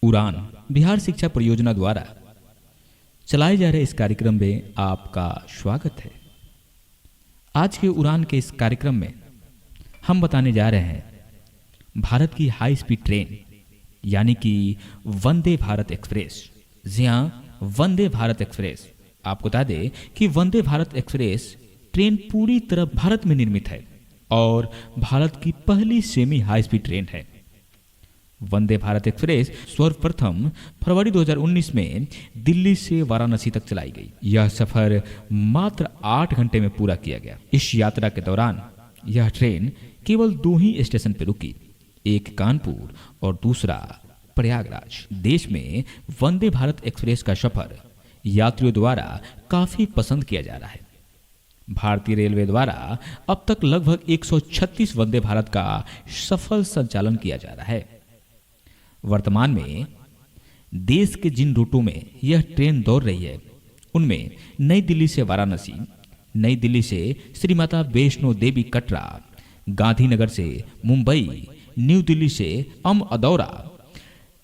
उड़ान बिहार शिक्षा परियोजना द्वारा चलाए जा रहे इस कार्यक्रम में आपका स्वागत है। आज के उड़ान के इस कार्यक्रम में हम बताने जा रहे हैं भारत की हाई स्पीड ट्रेन यानी कि वंदे भारत एक्सप्रेस। जी हाँ, वंदे भारत एक्सप्रेस। आपको बता दें कि वंदे भारत एक्सप्रेस ट्रेन पूरी तरह भारत में निर्मित है और भारत की पहली सेमी हाई स्पीड ट्रेन है। वंदे भारत एक्सप्रेस सर्वप्रथम फरवरी 2019 में दिल्ली से वाराणसी तक चलाई गई। यह सफर मात्र 8 घंटे में पूरा किया गया। इस यात्रा के दौरान यह ट्रेन केवल 2 ही स्टेशन पर रुकी, एक कानपुर और दूसरा प्रयागराज। देश में वंदे भारत एक्सप्रेस का सफर यात्रियों द्वारा काफी पसंद किया जा रहा है। भारतीय रेलवे द्वारा अब तक लगभग 136 वंदे भारत का सफल संचालन किया जा रहा है। वर्तमान में देश के जिन रूटों में यह ट्रेन दौड़ रही है उनमें नई दिल्ली से वाराणसी, नई दिल्ली से श्री माता वैष्णो देवी कटरा, गांधीनगर से मुंबई, न्यू दिल्ली से अमअदौरा,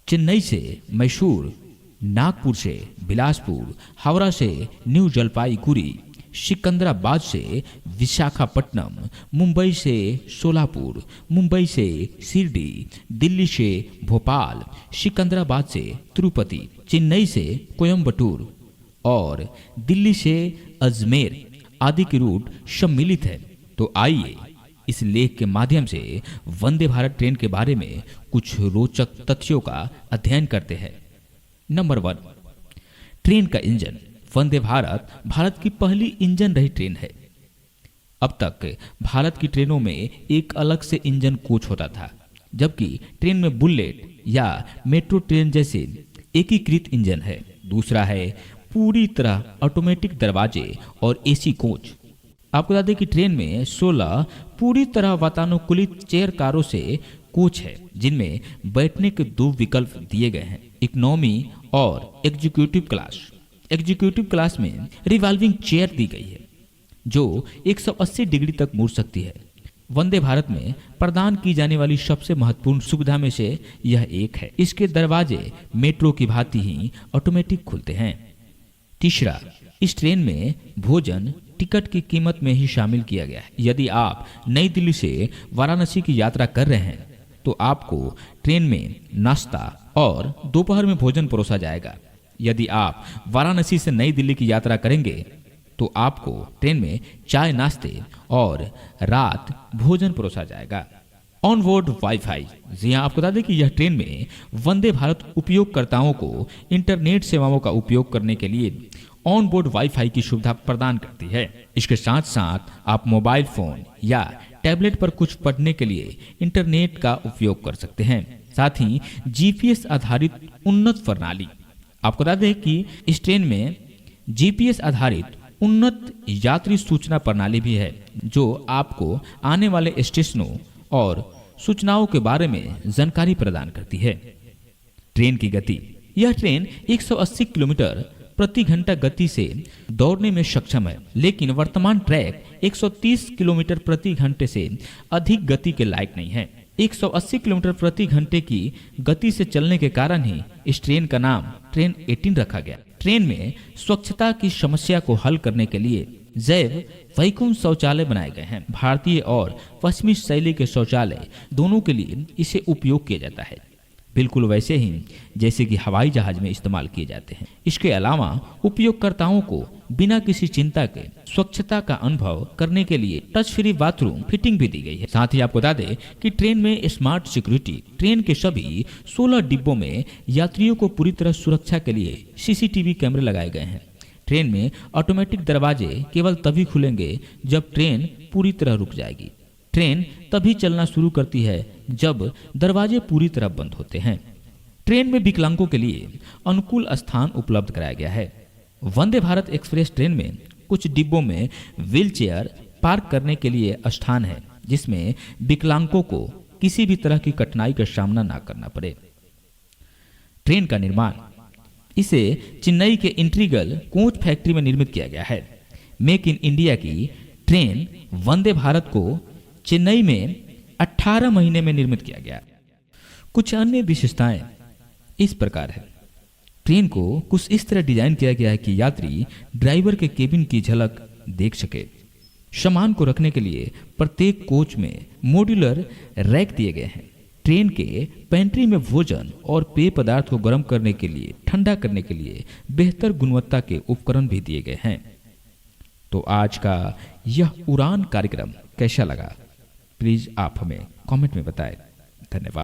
चेन्नई से मैसूर, नागपुर से बिलासपुर, हावड़ा से न्यू जलपाईगुड़ी, सिकंदराबाद से विशाखापट्टनम, मुंबई से सोलापुर, मुंबई से शिरडी, दिल्ली से भोपाल, सिकंदराबाद से तिरुपति, चेन्नई से कोयम्बटूर और दिल्ली से अजमेर आदि के रूट सम्मिलित है। तो आइए इस लेख के माध्यम से वंदे भारत ट्रेन के बारे में कुछ रोचक तथ्यों का अध्ययन करते हैं। नंबर 1, ट्रेन का इंजन। वंदे भारत भारत की पहली इंजन रहित ट्रेन है। अब तक भारत की ट्रेनों में एक अलग से इंजन कोच होता था, जबकि ट्रेन में बुलेट या मेट्रो ट्रेन जैसे एकीकृत इंजन है। दूसरा है पूरी तरह ऑटोमेटिक दरवाजे और एसी कोच। आपको बता दें कि ट्रेन में 16 पूरी तरह वातानुकूलित चेयर कारों से कोच है, जिनमें बैठने के 2 विकल्प दिए गए हैं, इकोनॉमी और एग्जीक्यूटिव क्लास। एग्जीक्यूटिव क्लास में रिवॉल्विंग चेयर दी गई है जो 180 डिग्री तक मुड़ सकती है। वंदे भारत में प्रदान की जाने वाली सबसे महत्वपूर्ण सुविधा में से यह एक है। इसके दरवाजे मेट्रो की भांति ही ऑटोमेटिक खुलते हैं। तीसरा, इस ट्रेन में भोजन टिकट की कीमत में ही शामिल किया गया है। यदि आप नई दिल्ली से वाराणसी की यात्रा कर रहे हैं तो आपको ट्रेन में नाश्ता और दोपहर में भोजन परोसा जाएगा। यदि आप वाराणसी से नई दिल्ली की यात्रा करेंगे तो आपको ट्रेन में चाय, नाश्ते और रात भोजन परोसा जाएगा। On board wifi. जी हाँ, आपको बता दें कि यह ट्रेन में वंदे भारत उपयोगकर्ताओं को इंटरनेट सेवाओं का उपयोग करने के लिए ऑन बोर्ड वाईफाई की सुविधा प्रदान करती है। इसके साथ साथ आप मोबाइल फोन या टैबलेट पर कुछ पढ़ने के लिए इंटरनेट का उपयोग कर सकते हैं। साथ ही जीपीएस आधारित उन्नत प्रणाली। आपको बता दें कि इस ट्रेन में जीपीएस आधारित उन्नत यात्री सूचना प्रणाली भी है, जो आपको आने वाले स्टेशनों और सूचनाओं के बारे में जानकारी प्रदान करती है। ट्रेन की गति। यह ट्रेन 180 किलोमीटर प्रति घंटा गति से दौड़ने में सक्षम है, लेकिन वर्तमान ट्रैक 130 किलोमीटर प्रति घंटे से अधिक गति के लायक नहीं है। 180 किलोमीटर प्रति घंटे की गति से चलने के कारण ही इस ट्रेन का नाम ट्रेन 18 रखा गया। ट्रेन में स्वच्छता की समस्या को हल करने के लिए जैव वैकुंठ शौचालय बनाए गए हैं। भारतीय और पश्चिमी शैली के शौचालय दोनों के लिए इसे उपयोग किया जाता है, बिल्कुल वैसे ही जैसे कि हवाई जहाज में इस्तेमाल किए जाते हैं। इसके अलावा उपयोगकर्ताओं को बिना किसी चिंता के स्वच्छता का अनुभव करने के लिए टच फ्री बाथरूम फिटिंग भी दी गई है। साथ ही आपको बता दें कि ट्रेन में स्मार्ट सिक्योरिटी। ट्रेन के सभी 16 डिब्बों में यात्रियों को पूरी तरह सुरक्षा के लिए सीसीटीवी कैमरे लगाए गए हैं। ट्रेन में ऑटोमेटिक दरवाजे केवल तभी खुलेंगे जब ट्रेन पूरी तरह रुक जाएगी। ट्रेन तभी चलना शुरू करती है जब दरवाजे पूरी तरह बंद होते हैं। ट्रेन में विकलांगों के लिए अनुकूल स्थान उपलब्ध कराया गया है। वंदे भारत एक्सप्रेस ट्रेन में कुछ डिब्बों में व्हील चेयर पार्क करने के लिए स्थान है, जिसमें विकलांगों को किसी भी तरह की कठिनाई का सामना ना करना पड़े। ट्रेन का निर्माण। इसे चेन्नई के इंटीग्रल कोच फैक्ट्री में निर्मित किया गया है। मेक इन इंडिया की ट्रेन वंदे भारत को चेन्नई में 18 महीने में निर्मित किया गया। कुछ अन्य विशेषताएं। इस प्रकार है। ट्रेन को कुछ इस तरह डिजाइन किया गया है कि यात्री ड्राइवर के केबिन की झलक देख सके। सामान को रखने के लिए प्रत्येक कोच में मॉड्यूलर रैक दिए गए हैं। ट्रेन के पेंट्री में भोजन और पेय पदार्थ को गर्म करने के लिए, ठंडा करने के लिए बेहतर गुणवत्ता के उपकरण भी दिए गए हैं। तो आज का यह उड़ान कार्यक्रम कैसा लगा, प्लीज आप हमें कमेंट में बताएं। धन्यवाद।